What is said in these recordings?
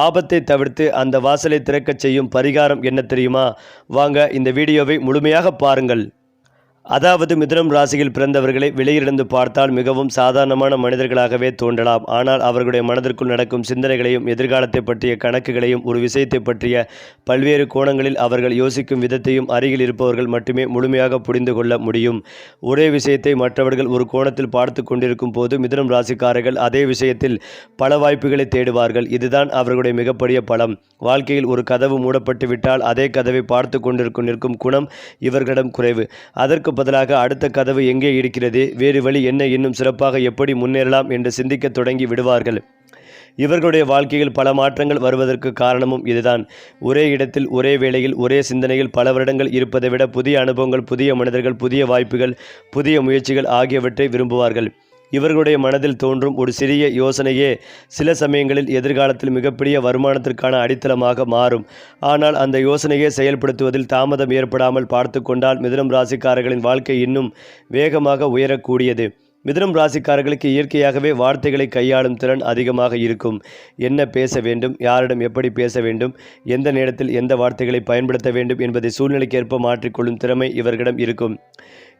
ஆபத்தை தவிர்த்து அந்த வாசலை திறக்கச் செய்யும் பரிகாரம் என்ன தெரியுமா? வாங்க இந்த வீடியோவை முழுமையாக பாருங்கள். அதாவது மிதுனம் ராசியில் பிறந்தவர்களை வெளியிலிருந்து பார்த்தால் மிகவும் சாதாரணமான மனிதர்களாகவே தோன்றலாம். ஆனால் அவர்களுடைய மனதிற்குள் நடக்கும் சிந்தனைகளையும் எதிர்காலத்தை பற்றிய கணக்குகளையும் ஒரு விஷயத்தை பற்றிய பல்வேறு கோணங்களில் அவர்கள் யோசிக்கும் விதத்தையும் அருகில் இருப்பவர்கள் மட்டுமே முழுமையாக புரிந்து கொள்ள முடியும். ஒரே விஷயத்தை மற்றவர்கள் ஒரு கோணத்தில் பார்த்து கொண்டிருக்கும் போது மிதுனம் ராசிக்காரர்கள் அதே விஷயத்தில் பல வாய்ப்புகளை தேடுவார்கள். இதுதான் அவர்களுடைய மிகப்பெரிய பலம். வாழ்க்கையில் ஒரு கதவு மூடப்பட்டு விட்டால் அதே கதவை பார்த்து கொண்டிருக்கும் நிற்கும் குணம் இவர்களிடம் குறைவு. அதற்கு பதிலாக அடுத்த கதவு எங்கே இருக்கிறது, வேறு வழி என்ன, இன்னும் சிறப்பாக எப்படி முன்னேறலாம் என்று சிந்திக்க தொடங்கி விடுவார்கள். இவர்களுடைய வாழ்க்கையில் பல மாற்றங்கள் வருவதற்கு காரணமும் இதுதான். ஒரே இடத்தில் ஒரே வேளையில் ஒரே சிந்தனையில் பல வருடங்கள் இருப்பதை விட புதிய அனுபவங்கள், புதிய மனிதர்கள், புதிய வாய்ப்புகள், புதிய முயற்சிகள் ஆகியவற்றை விரும்புவார்கள். இவர்களுடைய மனதில் தோன்றும் ஒரு சிறிய யோசனையே சில சமயங்களில் எதிர்காலத்தில் மிகப்பெரிய வருமானத்திற்கான அடித்தளமாக மாறும். ஆனால் அந்த யோசனையை செயல்படுத்துவதில் தாமதம் ஏற்படாமல் பார்த்து கொண்டால் மிதுனம் ராசிக்காரர்களின் வாழ்க்கை இன்னும் வேகமாக உயரக்கூடியது. மிதுனம் ராசிக்காரர்களுக்கு இயற்கையாகவே வார்த்தைகளை கையாளும் திறன் அதிகமாக இருக்கும். என்ன பேச வேண்டும், யாரிடம் எப்படி பேச வேண்டும், எந்த நேரத்தில் எந்த வார்த்தைகளை பயன்படுத்த வேண்டும் என்பதை சூழ்நிலைக்கேற்ப மாற்றிக்கொள்ளும் திறமை இவர்களிடம் இருக்கும்.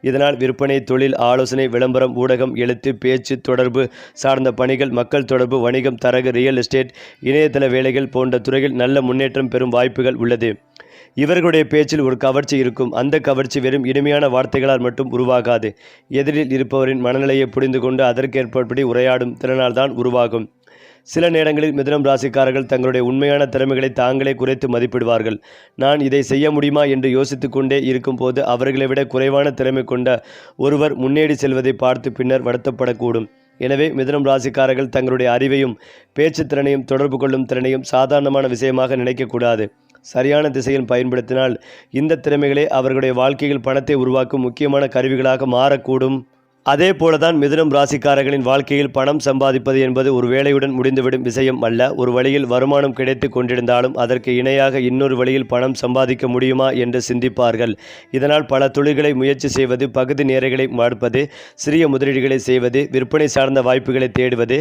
இதனால் விற்பனை, தொழில், ஆலோசனை, விளம்பரம், ஊடகம், எழுத்து, பேச்சு, தொடர்பு சார்ந்த பணிகள், மக்கள் தொடர்பு, வணிகம், தரகு, ரியல் எஸ்டேட், இணையதள வேலைகள் போன்ற துறையில் நல்ல முன்னேற்றம் பெறும் வாய்ப்புகள் உள்ளது. இவர்களுடைய பேச்சில் ஒரு கவர்ச்சி இருக்கும். அந்த கவர்ச்சி வெறும் இனிமையான வார்த்தைகளால் மட்டும் உருவாகாது. எதிரில் இருப்பவரின் மனநிலையை புரிந்து கொண்டு அதற்கேற்பபடி உரையாடும் திறனால் தான் உருவாகும். சில நேரங்களில் மிதுனம் ராசிக்காரர்கள் தங்களுடைய உண்மையான திறமைகளை தாங்களே குறைத்து மதிப்பிடுவார்கள். நான் இதை செய்ய முடியுமா என்று யோசித்து கொண்டே இருக்கும்போது அவர்களை விட குறைவான திறமை கொண்ட ஒருவர் முன்னேறி செல்வதை பார்த்து பின்னர் வருத்தப்படக்கூடும். எனவே மிதுனம் ராசிக்காரர்கள் தங்களுடைய அறிவையும் பேச்சு திறனையும் தொடர்பு கொள்ளும் திறனையும் சாதாரணமான விஷயமாக நினைக்கக்கூடாது. சரியான திசையில் பயன்படுத்தினால் இந்த திறமைகளே அவர்களுடைய வாழ்க்கையில் பணத்தை உருவாக்கும் முக்கியமான கருவிகளாக மாறக்கூடும். அதே போலதான் மிதுனம் ராசிக்காரர்களின் வாழ்க்கையில் பணம் சம்பாதிப்பது என்பது ஒரு வேலையுடன் முடிந்துவிடும் விஷயம் அல்ல. ஒரு வழியில் வருமானம் கிடைத்து கொண்டிருந்தாலும் அதற்கு இணையாக இன்னொரு வழியில் பணம் சம்பாதிக்க முடியுமா என்று சிந்திப்பார்கள். இதனால் பல தொழில்களை முயற்சி செய்வது, பகுதி நேரங்களை மாடுப்பது, சிறிய முதலீடுகளை செய்வது, விற்பனை சார்ந்த வாய்ப்புகளை தேடுவது,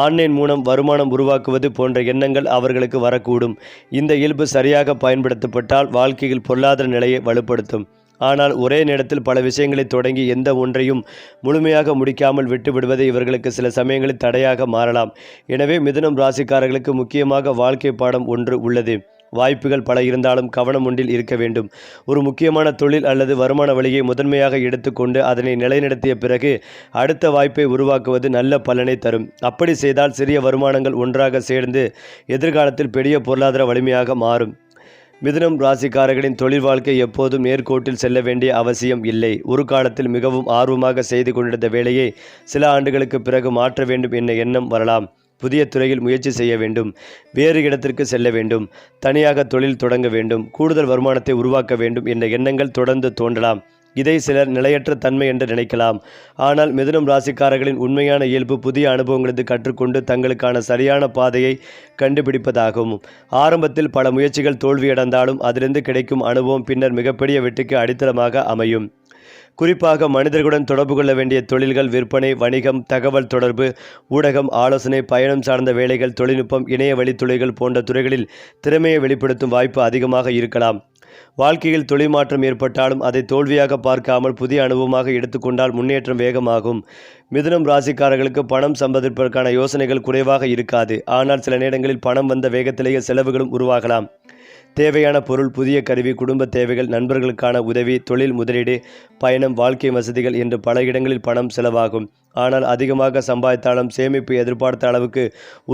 ஆன்லைன் மூலம் வருமானம் உருவாக்குவது போன்ற எண்ணங்கள் அவர்களுக்கு வரக்கூடும். இந்த இயல்பு சரியாக பயன்படுத்தப்பட்டால் வாழ்க்கையில் பொருளாதார நிலையை வலுப்படுத்தும். ஆனால் ஒரே நேரத்தில் பல விஷயங்களை தொடங்கி எந்த ஒன்றையும் முழுமையாக முடிக்காமல் விட்டுவிடுவது இவர்களுக்கு சில சமயங்களில் தடையாக மாறலாம். எனவே மிதுனம் ராசிக்காரர்களுக்கு முக்கியமாக வாழ்க்கை பாடம் ஒன்று உள்ளது. வாய்ப்புகள் பல இருந்தாலும் கவனம் ஒன்றில் இருக்க வேண்டும். ஒரு முக்கியமான தொழில் அல்லது வருமான வழியை முதன்மையாக எடுத்துக்கொண்டு அதனை நிலைநிறுத்திய பிறகு அடுத்த வாய்ப்பை உருவாக்குவது நல்ல பலனை தரும். அப்படி செய்தால் சிறிய வருமானங்கள் ஒன்றாக சேர்ந்து எதிர்காலத்தில் பெரிய பொருளாதார வலிமையாக மாறும். மிதுனம் ராசிக்காரர்களின் தொழில் வாழ்க்கை எப்போதும் நேர்கோட்டில் செல்ல வேண்டிய அவசியம் இல்லை. ஒரு காலத்தில் மிகவும் ஆர்வமாக செய்து கொண்டிருந்த வேலையை சில ஆண்டுகளுக்கு பிறகு மாற்ற வேண்டும் என்ற எண்ணம் வரலாம். புதிய துறையில் முயற்சி செய்ய வேண்டும், வேறு இடத்திற்கு செல்ல வேண்டும், தனியாக தொழில் தொடங்க வேண்டும், கூடுதல் வருமானத்தை உருவாக்க வேண்டும் என்ற எண்ணங்கள் தொடர்ந்து தோன்றலாம். இதை சிலர் நிலையற்ற தன்மை என்று நினைக்கலாம். ஆனால் மிதுனம் ராசிக்காரர்களின் உண்மையான இயல்பு புதிய அனுபவங்களுக்கு கற்றுக்கொண்டு தங்களுக்கான சரியான பாதையை கண்டுபிடிப்பதாகும். ஆரம்பத்தில் பல முயற்சிகள் தோல்வியடைந்தாலும் அதிலிருந்து கிடைக்கும் அனுபவம் பின்னர் மிகப்பெரிய வெற்றிக்கு அடித்தளமாக அமையும். குறிப்பாக மனிதர்களுடன் தொடர்பு கொள்ள வேண்டிய தொழில்கள், விற்பனை, வணிகம், தகவல் தொடர்பு, ஊடகம், ஆலோசனை, பயணம் சார்ந்த வேலைகள், தொழில்நுட்பம், இணைய வழித்துறைகள் போன்ற துறைகளில் திறமையை வெளிப்படுத்தும் வாய்ப்பு அதிகமாக இருக்கலாம். வாழ்க்கையில் தொழில் மாற்றம் ஏற்பட்டாலும் அதை தோல்வியாக பார்க்காமல் புதிய அனுபவமாக எடுத்துக்கொண்டால் முன்னேற்றம் வேகமாகும். மிதுனம் ராசிக்காரர்களுக்கு பணம் சம்பாதிப்பதற்கான யோசனைகள் குறைவாக இருக்காது. ஆனால் சில நேரங்களில் பணம் வந்த வேகத்திலேயே செலவுகளும் உருவாகலாம். தேவையான பொருள், புதிய கருவி, குடும்ப தேவைகள், நண்பர்களுக்கான உதவி, தொழில் முதலீடு, பயணம், வாழ்க்கை வசதிகள் என்று பல இடங்களில் பணம் செலவாகும். ஆனால் அதிகமாக சம்பாதித்தாலும் சேமிப்பு எதிர்பார்த்த அளவுக்கு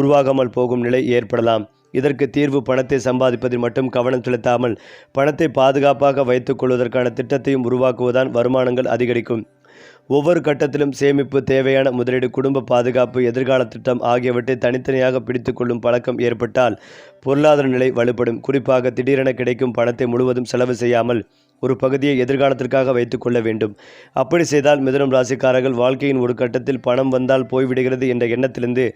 உருவாகாமல் போகும் நிலை ஏற்படலாம். இதற்கு தீர்வு பணத்தை சம்பாதிப்பதில் மட்டும் கவனம் செலுத்தாமல் பணத்தை பாதுகாப்பாக வைத்துக் கொள்வதற்கான திட்டத்தையும் உருவாக்குவதுதான் வருமானங்கள் அதிகரிக்கும். ஒவ்வொரு கட்டத்திலும் சேமிப்பு, தேவையான முதலீடு, குடும்ப பாதுகாப்பு, எதிர்கால திட்டம் ஆகியவற்றை தனித்தனியாக பிடித்து கொள்ளும் பழக்கம் ஏற்பட்டால் பொருளாதார நிலை வலுப்படும். குறிப்பாக திடீரென கிடைக்கும் பணத்தை முழுவதும் செலவு செய்யாமல் ஒரு பகுதியை எதிர்காலத்திற்காக வைத்துக்கொள்ள வேண்டும். அப்படி செய்தால் மிதுனம் ராசிக்காரர்கள் வாழ்க்கையின் ஒரு கட்டத்தில் பணம் வந்தால் போய்விடுகிறது என்ற எண்ணத்திலிருந்து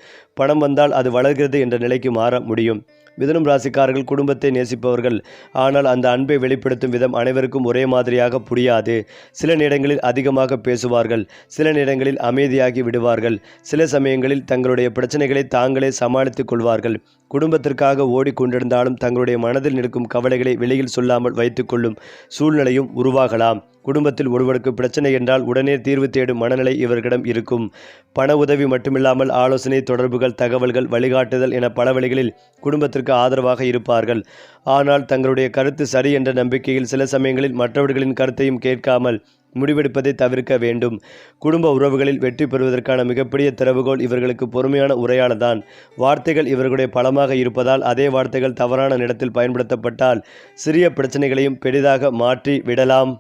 பணம் வந்தால் அது வளர்கிறது என்ற நிலைக்கு மாற முடியும். மிதுனம் ராசிக்காரர்கள் குடும்பத்தை நேசிப்பவர்கள். ஆனால் அந்த அன்பை வெளிப்படுத்தும் விதம் அனைவருக்கும் ஒரே மாதிரியாக புரியாது. சில நேரங்களில் அதிகமாக பேசுவார்கள், சில நேரங்களில் அமைதியாகி விடுவார்கள், சில சமயங்களில் தங்களுடைய பிரச்சனைகளை தாங்களே சமாளித்துக் கொள்வார்கள். குடும்பத்திற்காக ஓடிக்கொண்டிருந்தாலும் தங்களுடைய மனதில் நிற்கும் கவலைகளை வெளியில் சொல்லாமல் வைத்துக்கொள்ளும் சூழ்நிலையும் உருவாகலாம். குடும்பத்தில் ஒருவருக்கு பிரச்சனை என்றால் உடனே தீர்வு தேடும் மனநிலை இவர்களிடம் இருக்கும். பண உதவி மட்டுமில்லாமல் ஆலோசனை, தொடர்புகள், தகவல்கள், வழிகாட்டுதல் என பல வழிகளில் குடும்பத்திற்கு ஆதரவாக இருப்பார்கள். ஆனால் தங்களுடைய கருத்து சரி என்ற நம்பிக்கையில் சில சமயங்களில் மற்றவர்களின் கருத்தையும் கேட்காமல் முடிவெடுப்பதை தவிர்க்க வேண்டும். குடும்ப உறவுகளில் வெற்றி பெறுவதற்கான மிகப்பெரிய திறவுகோல் இவர்களுக்கு பொறுமையான உரையாடல்தான். வார்த்தைகள் இவர்களுடைய பலமாக இருப்பதால் அதே வார்த்தைகள் தவறான இடத்தில் பயன்படுத்தப்பட்டால் சிறிய பிரச்சனைகளையும் பெரிதாக மாற்றி விடலாம்.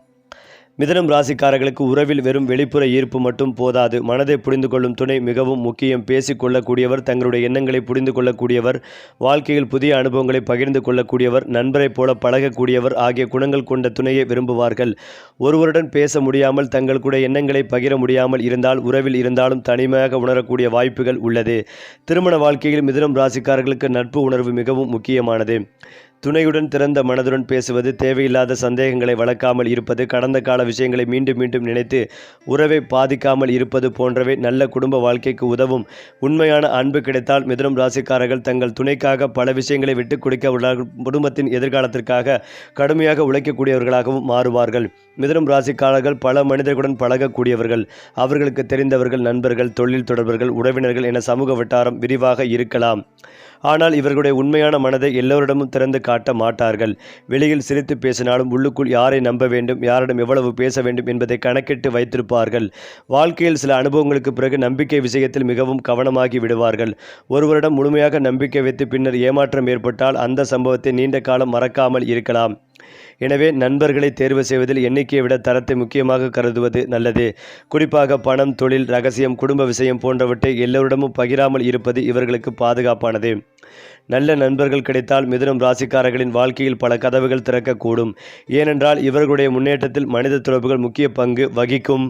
மிதுனம் ராசிக்காரர்களுக்கு உறவில் வெறும் வெளிப்புற ஈர்ப்பு மட்டும் போதாது. மனதை புரிந்து கொள்ளும் துணை மிகவும் முக்கியம். பேசிக் கொள்ளக்கூடியவர், தங்களுடைய எண்ணங்களை புரிந்து கொள்ளக்கூடியவர், வாழ்க்கையில் புதிய அனுபவங்களை பகிர்ந்து கொள்ளக்கூடியவர், நண்பரைப் போல பழகக்கூடியவர் ஆகிய குணங்கள் கொண்ட துணையை விரும்புவார்கள். ஒருவருடன் பேச முடியாமல் தங்களுடைய எண்ணங்களை பகிர முடியாமல் இருந்தால் உறவில் இருந்தாலும் தனிமையாக உணரக்கூடிய வாய்ப்புகள் உள்ளது. திருமண வாழ்க்கையில் மிதுனம் ராசிக்காரர்களுக்கு நட்பு உணர்வு மிகவும் முக்கியமானது. துணையுடன் திறந்த மனதுடன் பேசுவது, தேவையில்லாத சந்தேகங்களை வளர்க்காமல் இருப்பது, கடந்த கால விஷயங்களை மீண்டும் மீண்டும் நினைத்து உறவை பாதிக்காமல் இருப்பது போன்றவை நல்ல குடும்ப வாழ்க்கைக்கு உதவும். உண்மையான அன்பு கிடைத்தால் மிதுனம் ராசிக்காரர்கள் தங்கள் துணைக்காக பல விஷயங்களை விட்டுக் கொடுக்க குடும்பத்தின் எதிர்காலத்திற்காக கடுமையாக உழைக்கக்கூடியவர்களாகவும் மாறுவார்கள். மிதுனம் ராசிக்காரர்கள் பல மனிதர்களுடன் பழகக்கூடியவர்கள். அவர்களுக்கு தெரிந்தவர்கள், நண்பர்கள், தொழில் தொடர்பர்கள், உறவினர்கள் என சமூக வட்டாரம் விரிவாக இருக்கலாம். ஆனால் இவர்களுடைய உண்மையான மனதை எல்லோரிடமும் திறந்து காட்ட மாட்டார்கள். வெளியில் சிரித்து பேசினாலும் உள்ளுக்குள் யாரை நம்ப வேண்டும், யாரிடம் எவ்வளவு பேச வேண்டும் என்பதை கணக்கிட்டு வைத்திருப்பார்கள். வாழ்க்கையில் சில அனுபவங்களுக்கு பிறகு நம்பிக்கை விஷயத்தில் மிகவும் கவனமாகி விடுவார்கள். ஒருவரிடம் முழுமையாக நம்பிக்கை வைத்து பின்னர் ஏமாற்றம் ஏற்பட்டால் அந்த சம்பவத்தை நீண்ட காலம் மறக்காமல் இருக்கலாம். எனவே நண்பர்களை தேர்வு செய்வதில் எண்ணிக்கையை விட தரத்தை முக்கியமாக கருதுவது நல்லது. குறிப்பாக பணம், தொழில், ரகசியம், குடும்ப விஷயம் போன்றவற்றை எல்லோரிடமும் பகிராமல் இருப்பது இவர்களுக்கு பாதுகாப்பானது. நல்ல நண்பர்கள் கிடைத்தால் மிதுனம் ராசிக்காரர்களின் வாழ்க்கையில் பல கதவுகள் திறக்கக்கூடும். ஏனென்றால் இவர்களுடைய முன்னேற்றத்தில் மனித தொடர்புகள் முக்கிய பங்கு வகிக்கும்.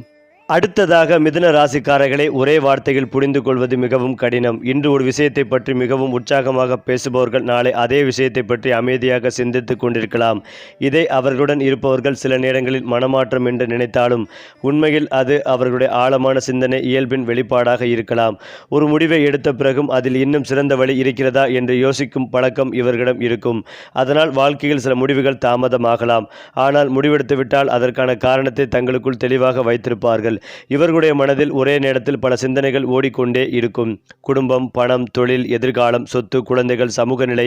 அடுத்ததாக மிதுன ராசிக்காரர்களை ஒரே வார்த்தையில் புரிந்து கொள்வது மிகவும் கடினம். இன்று ஒரு விஷயத்தை பற்றி மிகவும் உற்சாகமாக பேசுபவர்கள் நாளை அதே விஷயத்தை பற்றி அமைதியாக சிந்தித்து கொண்டிருக்கலாம். இதை அவர்களுடன் இருப்பவர்கள் சில நேரங்களில் மனமாற்றம் என்று நினைத்தாலும் உண்மையில் அது அவர்களுடைய ஆழமான சிந்தனை இயல்பின் வெளிப்பாடாக இருக்கலாம். ஒரு முடிவை எடுத்த பிறகும் அதில் இன்னும் சிறந்த வழி இருக்கிறதா என்று யோசிக்கும் பழக்கம் இவர்களிடம் இருக்கும். அதனால் வாழ்க்கையில் சில முடிவுகள் தாமதமாகலாம். ஆனால் முடிவெடுத்துவிட்டால் அதற்கான காரணத்தை தங்களுக்குள் தெளிவாக வைத்திருப்பார்கள். இவர்களுடைய மனதில் ஒரே நேரத்தில் பல சிந்தனைகள் ஓடிக்கொண்டே இருக்கும். குடும்பம், பணம், தொழில், எதிர்காலம், சொத்து, குழந்தைகள், சமூக நிலை,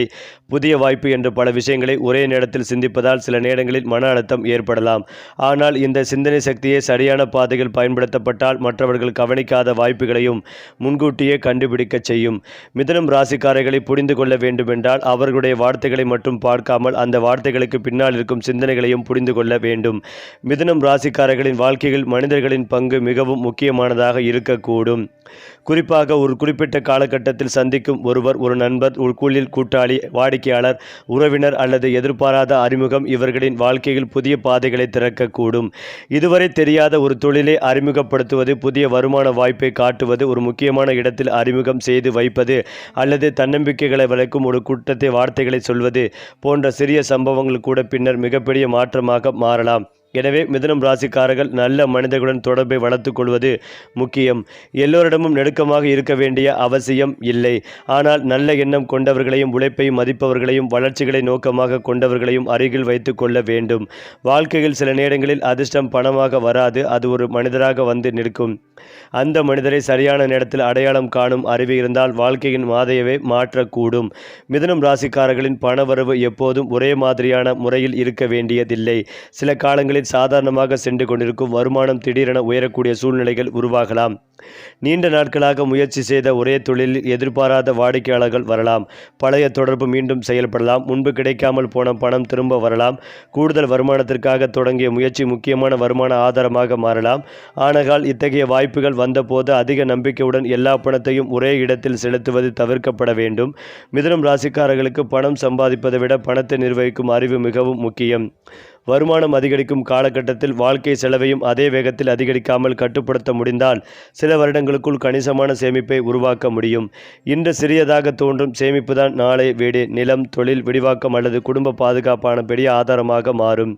புதிய வாய்ப்பு என்று பல விஷயங்களை ஒரே நேரத்தில் சிந்திப்பதால் சில நேரங்களில் மன அழுத்தம் ஏற்படலாம். ஆனால் இந்த சிந்தனை சக்தியை சரியான பாதையில் பயன்படுத்தப்பட்டால் மற்றவர்கள் கவனிக்காத வாய்ப்புகளையும் முன்கூட்டியே கண்டுபிடிக்க செய்யும். மிதுனம் ராசிக்காரர்களை புரிந்து கொள்ள வேண்டுமென்றால் அவர்களுடைய வார்த்தைகளை மட்டும் பார்க்காமல் அந்த வார்த்தைகளுக்கு பின்னால் இருக்கும் சிந்தனைகளையும் புரிந்து கொள்ள வேண்டும். மிதுனம் ராசிக்காரர்களின் வாழ்க்கையில் மனிதர்களின் பங்கு மிகவும் முக்கியமானதாக இருக்கக்கூடும். குறிப்பாக ஒரு குறிப்பிட்ட காலகட்டத்தில் சந்திக்கும் ஒருவர், ஒரு நண்பர், ஒரு கூட்டாளி, வாடிக்கையாளர், உறவினர் அல்லது எதிர்பாராத அறிமுகம் இவர்களின் வாழ்க்கையில் புதிய பாதைகளை திறக்கக்கூடும். இதுவரை தெரியாத ஒரு தொழிலை அறிமுகப்படுத்துவது, புதிய வருமான வாய்ப்பை காட்டுவது, ஒரு முக்கியமான இடத்தில் அறிமுகம் செய்து வைப்பது அல்லது தன்னம்பிக்கைகளை வளர்க்கும் ஒரு கூட்டத்தை வார்த்தைகளை சொல்வது போன்ற சிறிய சம்பவங்கள் கூட பின்னர் மிகப்பெரிய மாற்றமாக மாறலாம். எனவே மிதுனம் ராசிக்காரர்கள் நல்ல மனிதர்களுடன் தொடர்பை வளர்த்து கொள்வது முக்கியம். எல்லோரிடமும் நெருக்கமாக இருக்க வேண்டிய அவசியம் இல்லை. ஆனால் நல்ல எண்ணம் கொண்டவர்களையும், உழைப்பையும் மதிப்பவர்களையும், வளர்ச்சிகளை நோக்கமாக கொண்டவர்களையும் அருகில் வைத்து கொள்ள வேண்டும். வாழ்க்கையில் சில நேரங்களில் அதிர்ஷ்டம் பணமாக வராது, அது ஒரு மனிதராக வந்து நிற்கும். அந்த மனிதரை சரியான நேரத்தில் அடையாளம் காணும் அறிவு இருந்தால் வாழ்க்கையின் மாதையவே மாற்றக்கூடும். மிதுனம் ராசிக்காரர்களின் பணவரவு எப்போதும் ஒரே மாதிரியான முறையில் இருக்க வேண்டியதில்லை. சில காலங்களில் சாதாரணமாக சென்று கொண்டிருக்கும் வருமானம் திடீரென உயரக்கூடிய சூழ்நிலைகள் உருவாகலாம். நீண்ட நாட்களாக முயற்சி செய்த ஒரே தொழிலில் எதிர்பாராத வாடிக்கையாளர்கள் வரலாம். பழைய தொடர்பு மீண்டும் செயல்படலாம். முன்பு கிடைக்காமல் போன பணம் திரும்ப வரலாம். கூடுதல் வருமானத்திற்காக தொடங்கிய முயற்சி முக்கியமான வருமான ஆதாரமாக மாறலாம். ஆனால் இத்தகைய வாய்ப்புகள் வந்தபோது அதிக நம்பிக்கையுடன் எல்லா பணத்தையும் ஒரே இடத்தில் செலுத்துவது தவிர்க்கப்பட வேண்டும். மிதுனம் ராசிக்காரர்களுக்கு பணம் சம்பாதிப்பதை விட பணத்தை நிர்வகிக்கும் அறிவு மிகவும் முக்கியம். வருமானம் அதிகரிக்கும் காலகட்டத்தில் வாழ்க்கை செலவையும் அதே வேகத்தில் அதிகரிக்காமல் கட்டுப்படுத்த முடிந்தால் சில வருடங்களுக்குள் கணிசமான சேமிப்பை உருவாக்க முடியும். இன்று சிறியதாக தோன்றும் சேமிப்புதான் நாளை வீடு, நிலம், தொழில் விரிவாக்கம் அல்லது குடும்ப பாதுகாப்பான பெரிய ஆதாரமாக மாறும்.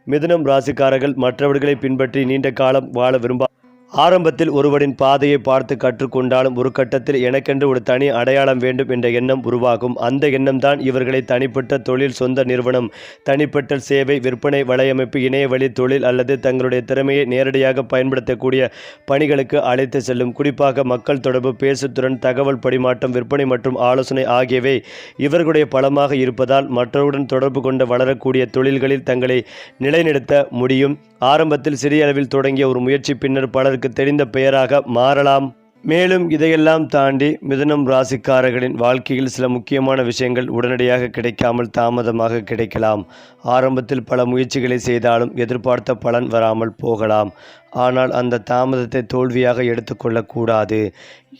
மிதுனம் ராசிக்காரர்கள் மற்றவர்களை பின்பற்றி நீண்ட காலம் வாழ விரும்ப ஆரம்பத்தில் ஒருவரின் பாதையை பார்த்து கற்றுக்கொண்டாலும் ஒரு கட்டத்தில் எனக்கென்று ஒரு தனி அடையாளம் வேண்டும் என்ற எண்ணம் உருவாகும். அந்த எண்ணம்தான் இவர்களை தனிப்பட்ட தொழில், சொந்த நிறுவனம், தனிப்பட்ட சேவை, விற்பனை, வலையமைப்பு, இணையவழி தொழில் அல்லது தங்களுடைய திறமையை நேரடியாக பயன்படுத்தக்கூடிய பணிகளுக்கு அழைத்து செல்லும். குறிப்பாக மக்கள் தொடர்பு, பேசுத்திறன், தகவல் பரிமாற்றம், விற்பனை மற்றும் ஆலோசனை ஆகியவை இவர்களுடைய பலமாக இருப்பதால் மற்றவருடன் தொடர்பு கொண்டு வளரக்கூடிய தொழில்களில் தங்களை நிலைநிறுத்த முடியும். ஆரம்பத்தில் சிறிய அளவில் தொடங்கிய ஒரு முயற்சி பின்னர் பலருக்கு தெரிந்த பெயராக மாறலாம். மேலும் இதையெல்லாம் தாண்டி மிதுனம் ராசிக்காரர்களின் வாழ்க்கையில் சில முக்கியமான விஷயங்கள் உடனடியாக கிடைக்காமல் தாமதமாக கிடைக்கலாம். ஆரம்பத்தில் பல முயற்சிகளை செய்தாலும் எதிர்பார்த்த பலன் வராமல் போகலாம். ஆனால் அந்த தாமதத்தை தோல்வியாக எடுத்துக்கொள்ளக்கூடாது.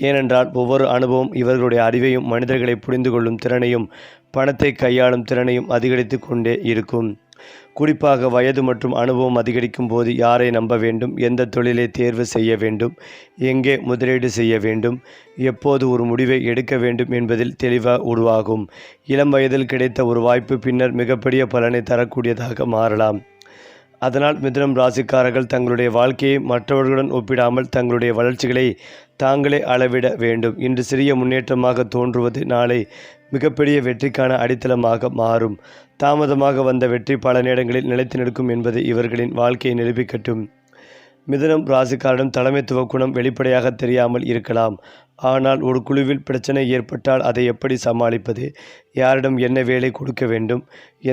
ஏனென்றால் ஒவ்வொரு அனுபவம் இவர்களுடைய அறிவையும் மனிதர்களை புரிந்து கொள்ளும் திறனையும் பணத்தை கையாளும் திறனையும் அதிகரித்து கொண்டே இருக்கும். குறிப்பாக வயது மற்றும் அனுபவம் அதிகரிக்கும் போது யாரை நம்ப வேண்டும், எந்த தொழிலை தேர்வு செய்ய வேண்டும், எங்கே முதலீடு செய்ய வேண்டும், எப்போது ஒரு முடிவை எடுக்க வேண்டும் என்பதில் தெளிவாக உருவாகும். இளம் வயதில் கிடைத்த ஒரு வாய்ப்பு பின்னர் மிகப்பெரிய பலனை தரக்கூடியதாக மாறலாம். அதனால் மிதுனம் ராசிக்காரர்கள் தங்களுடைய வாழ்க்கையை மற்றவர்களுடன் ஒப்பிடாமல் தங்களுடைய வளர்ச்சிகளை தாங்களே அளவிட வேண்டும். இன்று சிறிய முன்னேற்றமாக தோன்றுவது நாளை மிகப்பெரிய வெற்றிக்கான அடித்தளமாக மாறும். தாமதமாக வந்த வெற்றி பல நேரங்களில் நிலைத்து நிற்கும் என்பது இவர்களின் வாழ்க்கையை நிரூபிக்கட்டும். மிதுனம் ராசிக்காரரிடம் தலைமைத்துவ குணம் வெளிப்படையாக தெரியாமல் இருக்கலாம். ஆனால் ஒரு குழுவில் பிரச்சனை ஏற்பட்டால் அதை எப்படி சமாளிப்பது, யாரிடம் என்ன வேலை கொடுக்க வேண்டும்,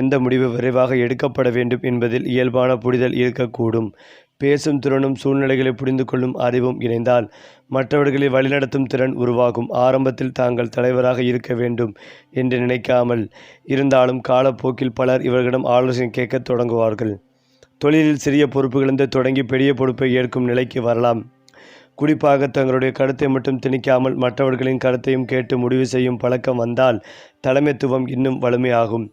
எந்த முடிவு விரைவாக எடுக்கப்பட வேண்டும் என்பதில் இயல்பான புரிதல் இருக்கக்கூடும். பேசும் திறனும் சூழ்நிலைகளை புரிந்து கொள்ளும் அறிவும் இணைந்தால் மற்றவர்களை வழிநடத்தும் திறன் உருவாகும். ஆரம்பத்தில் தாங்கள் தலைவராக இருக்க வேண்டும் என்று நினைக்காமல் இருந்தாலும் காலப்போக்கில் பலர் இவர்களிடம் ஆலோசனை கேட்க தொடங்குவார்கள். தொழிலில் சிறிய பொறுப்புகளிலிருந்து தொடங்கி பெரிய பொறுப்பை ஏற்கும் நிலைக்கு வரலாம். குறிப்பாக தங்களுடைய கருத்தை மட்டும் திணிக்காமல் மற்றவர்களின் கருத்தையும் கேட்டு முடிவு செய்யும் பழக்கம் வந்தால் தலைமைத்துவம் இன்னும் வலிமையாகும்.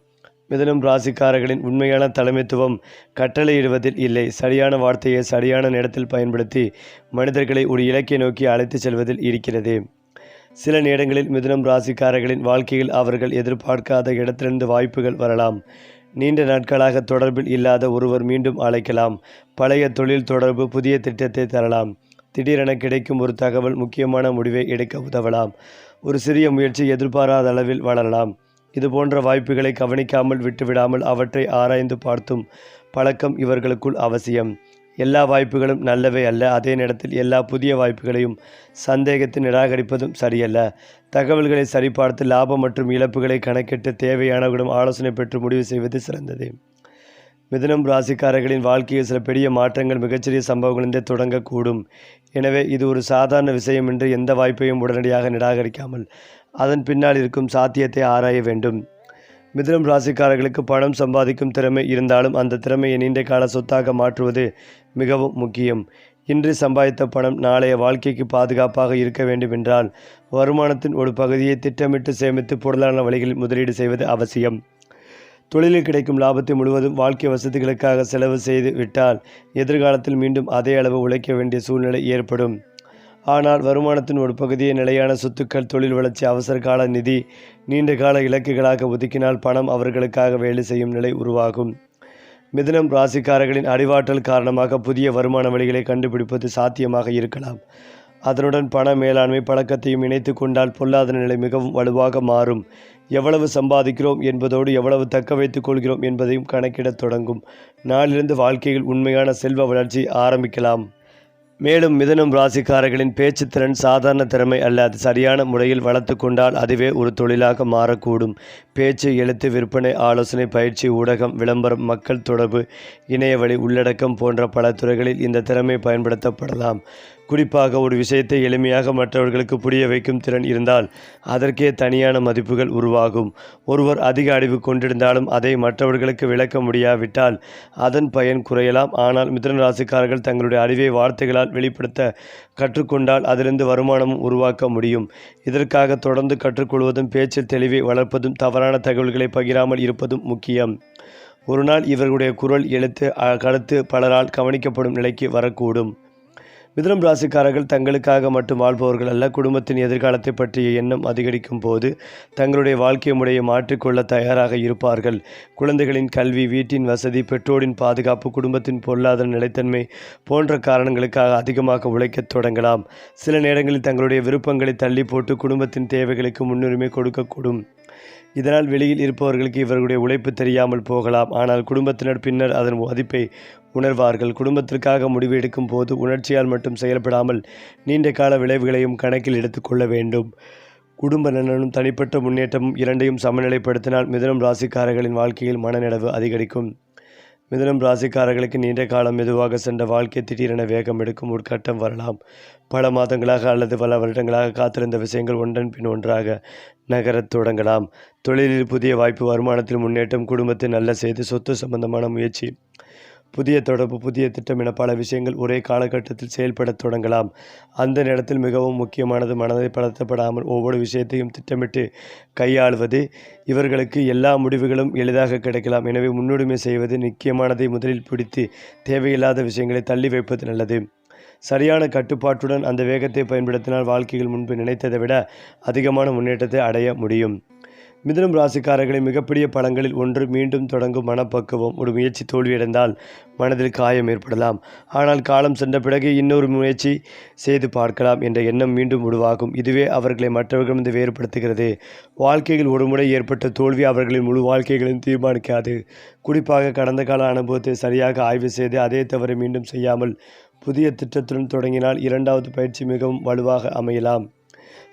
மிதுனம் ராசிக்காரர்களின் உண்மையான தலைமைத்துவம் கட்டளையிடுவதில் இல்லை, சரியான வார்த்தையை சரியான நேரத்தில் பயன்படுத்தி மனிதர்களை ஒரு இலக்கை நோக்கி அழைத்து செல்வதில் இருக்கிறது. சில நேரங்களில் மிதுனம் ராசிக்காரர்களின் வாழ்க்கையில் அவர்கள் எதிர்பார்க்காத இடத்திலிருந்து வாய்ப்புகள் வரலாம். நீண்ட நாட்களாக தொடர்பில் இல்லாத ஒருவர் மீண்டும் அழைக்கலாம். பழைய தொழில் தொடர்பு புதிய திட்டத்தை தரலாம். திடீரென கிடைக்கும் ஒரு தகவல் முக்கியமான முடிவை எடுக்க உதவலாம். ஒரு சிறிய முயற்சி எதிர்பாராத அளவில் வளரலாம். இதுபோன்ற வாய்ப்புகளை கவனிக்காமல் விட்டுவிடாமல் அவற்றை ஆராய்ந்து பார்த்தும் பழக்கம் இவர்களுக்குள் அவசியம். எல்லா வாய்ப்புகளும் நல்லவை அல்ல. அதே நேரத்தில் எல்லா புதிய வாய்ப்புகளையும் சந்தேகத்தை நிராகரிப்பதும் சரியல்ல. தகவல்களை சரிபார்த்து லாபம் மற்றும் இழப்புகளை கணக்கிட்டு தேவையானவர்களிடம் ஆலோசனை பெற்று முடிவு செய்வது சிறந்தது. மிதுனம் ராசிக்காரர்களின் வாழ்க்கையில் சில பெரிய மாற்றங்கள் மிகச்சிறிய சம்பவங்களிலிருந்தே தொடங்கக்கூடும். எனவே இது ஒரு சாதாரண விஷயம் என்று எந்த வாய்ப்பையும் உடனடியாக நிராகரிக்காமல் அதன் பின்னால் இருக்கும் சாத்தியத்தை ஆராய வேண்டும். மிதுனம் ராசிக்காரர்களுக்கு பணம் சம்பாதிக்கும் திறமை இருந்தாலும் அந்த திறமையை நீண்ட கால சொத்தாக மாற்றுவது மிகவும் முக்கியம். இன்று சம்பாதித்த பணம் நாளைய வாழ்க்கைக்கு பாதுகாப்பாக இருக்க வேண்டுமென்றால் வருமானத்தின் ஒரு பகுதியை திட்டமிட்டு சேமித்து பொருளாதார வழிகளில் முதலீடு செய்வது அவசியம். தொழிலில் கிடைக்கும் லாபத்தை முழுவதும் வாழ்க்கை வசதிகளுக்காக செலவு செய்து விட்டால் எதிர்காலத்தில் மீண்டும் அதே அளவு உழைக்க வேண்டிய சூழ்நிலை ஏற்படும். ஆனால் வருமானத்தின் ஒரு பகுதியை நிலையான சொத்துக்கள், தொழில் வளர்ச்சி, அவசர கால நிதி, நீண்ட கால இலக்குகளாக ஒதுக்கினால் பணம் அவர்களுக்காக வேலை செய்யும் நிலை உருவாகும். மிதுனம் ராசிக்காரர்களின் அறிவாற்றல் காரணமாக புதிய வருமான வழிகளை கண்டுபிடிப்பது சாத்தியமாக இருக்கலாம். அதனுடன் பண மேலாண்மை பழக்கத்தையும் இணைத்து கொண்டால் பொருளாதார நிலை மிகவும் வலுவாக மாறும். எவ்வளவு சம்பாதிக்கிறோம் என்பதோடு எவ்வளவு தக்க வைத்துக் கொள்கிறோம் என்பதையும் கணக்கிடத் தொடங்கும் நாளிலிருந்து வாழ்க்கையில் உண்மையான செல்வ வளர்ச்சி ஆரம்பிக்கலாம். மேலும் மிதுனம் ராசிக்காரர்களின் பேச்சுத்திறன் சாதாரண திறமை அல்ல. அது சரியான முறையில் வளர்த்து கொண்டால் அதுவே ஒரு தொழிலாக மாறக்கூடும். பேச்சு, எழுத்து, விற்பனை, ஆலோசனை, பயிற்சி, ஊடகம், விளம்பரம், மக்கள் தொடர்பு, இணையவழி உள்ளடக்கம் போன்ற பல துறைகளில் இந்த திறமை பயன்படுத்தப்படலாம். குறிப்பாக ஒரு விஷயத்தை எளிமையாக மற்றவர்களுக்கு புரிய வைக்கும் திறன் இருந்தால் அதற்கே தனியான மதிப்புகள் உருவாகும். ஒருவர் அதிக அறிவு கொண்டிருந்தாலும் அதை மற்றவர்களுக்கு விளக்க முடியாவிட்டால் அதன் பயன் குறையலாம். ஆனால் மிதுன ராசிக்காரர்கள் தங்களுடைய அறிவை வார்த்தைகளால் வெளிப்படுத்த கற்றுக்கொண்டால் அதிலிருந்து வருமானமும் உருவாக்க முடியும். இதற்காக தொடர்ந்து கற்றுக்கொள்வதும் பேச்சில் தெளிவை வளர்ப்பதும் தவறான தகவல்களை பகிராமல் இருப்பதும் முக்கியம். ஒரு நாள் இவர்களுடைய குரல் எழுத்து கருத்து பலரால் கவனிக்கப்படும் நிலைக்கு வரக்கூடும். மிதுனம் ராசிக்காரர்கள் தங்களுக்காக மட்டும் வாழ்பவர்கள் அல்ல. குடும்பத்தின் எதிர்காலத்தை பற்றிய எண்ணம் அதிகரிக்கும் போது தங்களுடைய வாழ்க்கை முறையை மாற்றிக்கொள்ள தயாராக இருப்பார்கள். குழந்தைகளின் கல்வி, வீட்டின் வசதி, பெற்றோரின் பாதுகாப்பு, குடும்பத்தின் பொருளாதார நிலைத்தன்மை போன்ற காரணங்களுக்காக அதிகமாக உழைக்கத் தொடங்கலாம். சில நேரங்களில் தங்களுடைய விருப்பங்களை தள்ளி போட்டு குடும்பத்தின் தேவைகளுக்கு முன்னுரிமை கொடுக்கக்கூடும். இதனால் வெளியில் இருப்பவர்களுக்கு இவர்களுடைய உழைப்பு தெரியாமல் போகலாம். ஆனால் குடும்பத்தினர் பின்னர் அதன் மதிப்பை உணர்வார்கள். குடும்பத்திற்காக முடிவு எடுக்கும் போது உணர்ச்சியால் மட்டும் செயல்படாமல் நீண்ட கால விளைவுகளையும் கணக்கில் எடுத்துக்கொள்ள வேண்டும். குடும்ப நலனும் தனிப்பட்ட முன்னேற்றமும் இரண்டையும் சமநிலைப்படுத்தினால் மிதுனம் ராசிக்காரர்களின் வாழ்க்கையில் மனநிறைவு அதிகரிக்கும். மிதுனம் ராசிக்காரர்களுக்கு நீண்ட காலம் மெதுவாக சென்ற வாழ்க்கை திடீரென வேகம் எடுக்கும் உட்கட்டம் வரலாம். பல மாதங்களாக அல்லது பல வருடங்களாக காத்திருந்த விஷயங்கள் ஒன்றன் பின் ஒன்றாக நகரத் தொடங்கலாம். தொழிலில் புதிய வாய்ப்பு, வருமானத்தில் முன்னேற்றம், குடும்பத்தில் நல்ல செய்தி, சொத்து சம்பந்தமான முயற்சி, புதிய தொடர்பு, புதிய திட்டம் என பல விஷயங்கள் ஒரே காலகட்டத்தில் செயல்படத் தொடங்கலாம். அந்த நேரத்தில் மிகவும் முக்கியமானது மனதை படுத்தப்படாமல் ஒவ்வொரு விஷயத்தையும் திட்டமிட்டு கையாளுவது. இவர்களுக்கு எல்லா முடிவுகளும் எளிதாக கிடைக்கலாம். எனவே முன்னுரிமை செய்வது, முக்கியமானதை முதலில் பிடித்து தேவையில்லாத விஷயங்களை தள்ளி வைப்பது நல்லது. சரியான கட்டுப்பாட்டுடன் அந்த வேகத்தை பயன்படுத்தினால் வாழ்க்கையில் முன்பு நினைத்ததை விட அதிகமான முன்னேற்றத்தை அடைய முடியும். மிதுனம் ராசிக்காரர்களை மிகப்பெரிய பலங்களில் ஒன்று மீண்டும் தொடங்கும் மனப்பக்குவம். ஒரு முயற்சி தோல்வியடைந்தால் மனதில் காயம் ஏற்படலாம். ஆனால் காலம் சென்ற பிறகு இன்னொரு முயற்சி செய்து பார்க்கலாம் என்ற எண்ணம் மீண்டும் உருவாகும். இதுவே அவர்களை மற்றவர்களிடம் வேறுபடுத்துகிறது. வாழ்க்கையில் ஒரு முறை ஏற்பட்ட தோல்வி அவர்களின் முழு வாழ்க்கைகளையும் தீர்மானிக்காது. குறிப்பாக கடந்த கால அனுபவத்தை சரியாக ஆய்வு செய்து அதே தவறை மீண்டும் செய்யாமல் புதிய திட்டத்துடன் தொடங்கினால் இரண்டாவது பயிற்சி மிகவும் வலுவாக அமையலாம்.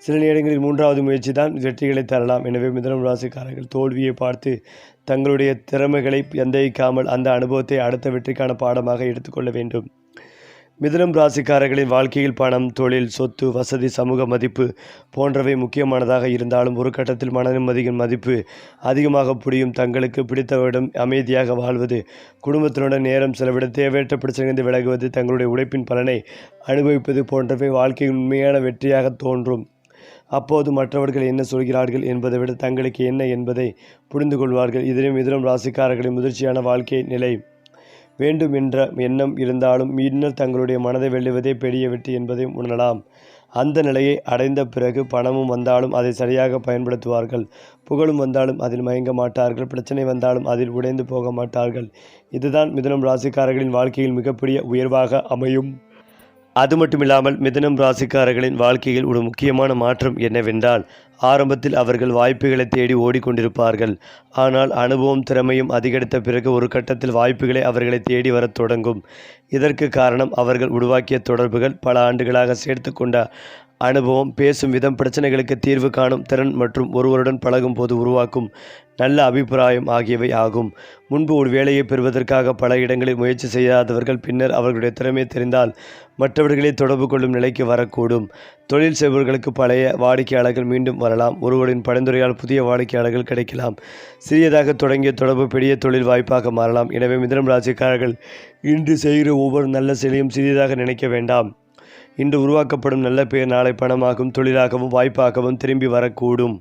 சில நேரங்களில் மூன்றாவது முயற்சி தான் வெற்றிகளை தரலாம். எனவே மிதுனம் ராசிக்காரர்கள் தோல்வியை பார்த்து தங்களுடைய திறமைகளை சந்தேகிக்காமல் அந்த அனுபவத்தை அடுத்த வெற்றிக்கான பாடமாக எடுத்துக்கொள்ள வேண்டும். மிதுனம் ராசிக்காரர்களின் வாழ்க்கையில் பணம், தொழில், சொத்து, வசதி, சமூக மதிப்பு போன்றவை முக்கியமானதாக இருந்தாலும் ஒரு கட்டத்தில் மன நிம்மதியின் மதிப்பு அதிகமாக புரியும். தங்களுக்கு பிடித்தவரிடம் அமைதியாக வாழ்வது, குடும்பத்தினுடன் நேரம் செலவிட, தேவையற்ற பிரச்சனைகள் விலகுவது, தங்களுடைய உழைப்பின் பலனை அனுபவிப்பது போன்றவை வாழ்க்கையின் உண்மையான வெற்றியாக தோன்றும். அப்போது மற்றவர்கள் என்ன சொல்கிறார்கள் என்பதை விட தங்களுக்கு என்ன என்பதை புரிந்து கொள்வார்கள். இதிலே மிதுனம் ராசிக்காரர்களின் முதிர்ச்சியான வாழ்க்கை நிலை வேண்டும் என்ற எண்ணம் இருந்தாலும் இன்னும் தங்களுடைய மனதை வெல்லுவதே பெரிய வெற்றி என்பதையும் உணரலாம். அந்த நிலையை அடைந்த பிறகு பணமும் வந்தாலும் அதை சரியாக பயன்படுத்துவார்கள். புகழும் வந்தாலும் அதில் மயங்க மாட்டார்கள். பிரச்சனை வந்தாலும் அதில் உடைந்து போக மாட்டார்கள். இதுதான் மிதுனம் ராசிக்காரர்களின் வாழ்க்கையில் மிகப்பெரிய உயர்வாக அமையும். அது மட்டுமில்லாமல் மிதுனம் ராசிக்காரர்களின் வாழ்க்கையில் ஒரு முக்கியமான மாற்றம் என்னவென்றால், ஆரம்பத்தில் அவர்கள் வாய்ப்புகளை தேடி ஓடிக்கொண்டிருப்பார்கள். ஆனால் அனுபவம், திறமையும் அதிகரித்த பிறகு ஒரு கட்டத்தில் வாய்ப்புகளை அவர்களை தேடி வரத் தொடங்கும். இதற்கு காரணம் அவர்கள் உருவாக்கிய தொடர்புகள், பல ஆண்டுகளாக சேர்த்து கொண்ட அனுபவம், பேசும் விதம், பிரச்சனைகளுக்கு தீர்வு காணும் திறன் மற்றும் ஒருவருடன் பழகும் போது உருவாக்கும் நல்ல அபிப்பிராயம் ஆகியவை ஆகும். முன்பு ஒரு வேலையை பெறுவதற்காக பல இடங்களில் முயற்சி செய்யாதவர்கள் பின்னர் அவர்களுடைய திறமை தெரிந்தால் மற்றவர்களை தொடர்பு கொள்ளும் நிலைக்கு வரக்கூடும். தொழில் செய்பவர்களுக்கு பழைய வாடிக்கையாளர்கள் மீண்டும் வரலாம். ஒருவரின் பரிந்துரையால் புதிய வாடிக்கையாளர்கள் கிடைக்கலாம். சிறியதாக தொடங்கிய தொடர்பு பெரிய தொழில் வாய்ப்பாக மாறலாம். எனவே மிதுனம் ராசிக்காரர்கள் இன்று செய்கிற ஒவ்வொரு நல்ல செயலையும் சிறியதாக நினைக்க வேண்டாம். இன்று உருவாக்கப்படும் நல்ல பெயர் நாளை பணமாகவும் தொழிலாகவும் வாய்ப்பாகவும் திரும்பி வரக்கூடும்.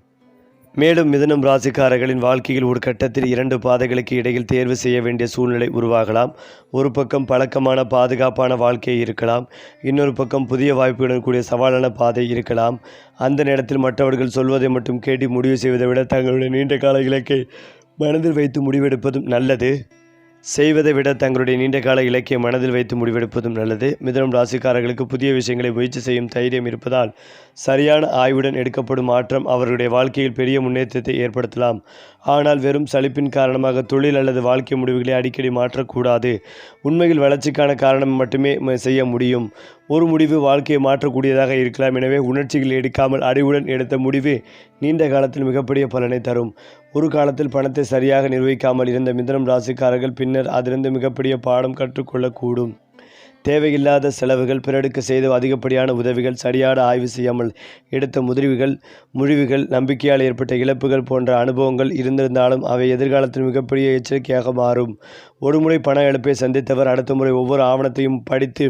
மேலும் மிதுனம் ராசிக்காரர்களின் வாழ்க்கையில் ஒரு கட்டத்தில் இரண்டு பாதைகளுக்கு இடையில் தேர்வு செய்ய வேண்டிய சூழ்நிலை உருவாகலாம். ஒரு பக்கம் பழக்கமான பாதுகாப்பான வாழ்க்கை இருக்கலாம். இன்னொரு பக்கம் புதிய வாய்ப்புடன் கூடிய சவாலான பாதை இருக்கலாம். அந்த நேரத்தில் மற்றவர்கள் சொல்வதை மட்டும் கேட்டு முடிவு செய்வதை விட தங்களுடைய நீண்ட கால இலக்கை மனதில் வைத்து முடிவெடுப்பதும் நல்லது. தங்களுடைய நீண்டகால இலக்கிய மனதில் வைத்து முடிவெடுப்பதும் நல்லது. மிதுனம் ராசிக்காரர்களுக்கு புதிய விஷயங்களை முயற்சி செய்யும் தைரியம் இருப்பதால் சரியான ஆய்வுடன் எடுக்கப்படும் மாற்றம் அவர்களுடைய வாழ்க்கையில் பெரிய முன்னேற்றத்தை ஏற்படுத்தலாம். ஆனால் வெறும் சலிப்பின் காரணமாக தொழில் அல்லது வாழ்க்கை முடிவுகளை அடிக்கடி மாற்றக்கூடாது. உண்மையில் வளர்ச்சிக்கான காரணம் மட்டுமே செய்ய முடியும். ஒரு முடிவு வாழ்க்கையை மாற்றக்கூடியதாக இருக்கலாம். எனவே உணர்ச்சிகள் எடுக்காமல் அறிவுடன் எடுத்த முடிவு நீண்ட காலத்தில் மிகப்பெரிய பலனை தரும். ஒரு காலத்தில் பணத்தை சரியாக நிர்வகிக்காமல் இருந்த மிதுனம் ராசிக்காரர்கள் பின்னர் அதிலிருந்து மிகப்பெரிய பாடம் கற்றுக்கொள்ளக்கூடும். தேவையில்லாத செலவுகள், பிறருக்கு செய்த அதிகப்படியான உதவிகள், சரியான ஆய்வு செய்யாமல் எடுத்த முடிவுகள், நம்பிக்கையால் ஏற்பட்ட இழப்புகள் போன்ற அனுபவங்கள் இருந்திருந்தாலும் அவை எதிர்காலத்தில் மிகப்பெரிய எச்சரிக்கையாக மாறும். ஒருமுறை பண இழப்பை சந்தித்தவர் அடுத்த முறை ஒவ்வொரு ஆவணத்தையும் படித்து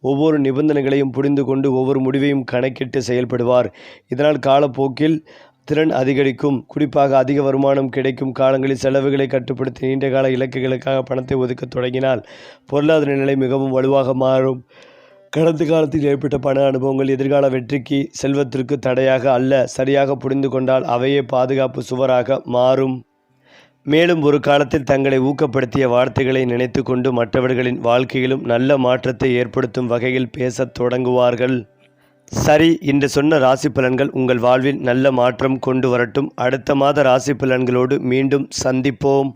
ஒவ்வொரு நிபந்தனைகளையும் புரிந்து கொண்டு ஒவ்வொரு முடிவையும் கணக்கிட்டு செயல்படுவார். இதனால் காலப்போக்கில் திறன் அதிகரிக்கும். குறிப்பாக அதிக வருமானம் கிடைக்கும் காலங்களில் செலவுகளை கட்டுப்படுத்தி நீண்டகால இலக்குகளுக்காக பணத்தை ஒதுக்க தொடங்கினால் பொருளாதார நிலை மிகவும் வலுவாக மாறும். கடந்த காலத்தில் ஏற்பட்ட பண அனுபவங்கள் எதிர்கால வெற்றிக்கு செல்வத்திற்கு தடையாக அல்ல, சரியாக புரிந்து கொண்டால் அவையே பாதுகாப்பு சுவராக மாறும். மேலும் ஒரு காலத்தில் தங்களை ஊக்கப்படுத்திய வார்த்தைகளை நினைத்து கொண்டு மற்றவர்களின் வாழ்க்கையிலும் நல்ல மாற்றத்தை ஏற்படுத்தும் வகையில் பேசத் தொடங்குவார்கள். சரி, இன்று சொன்ன ராசி பலன்கள் உங்கள் வாழ்வில் நல்ல மாற்றம் கொண்டு வரட்டும். அடுத்த மாத ராசி பலன்களோடு மீண்டும் சந்திப்போம்.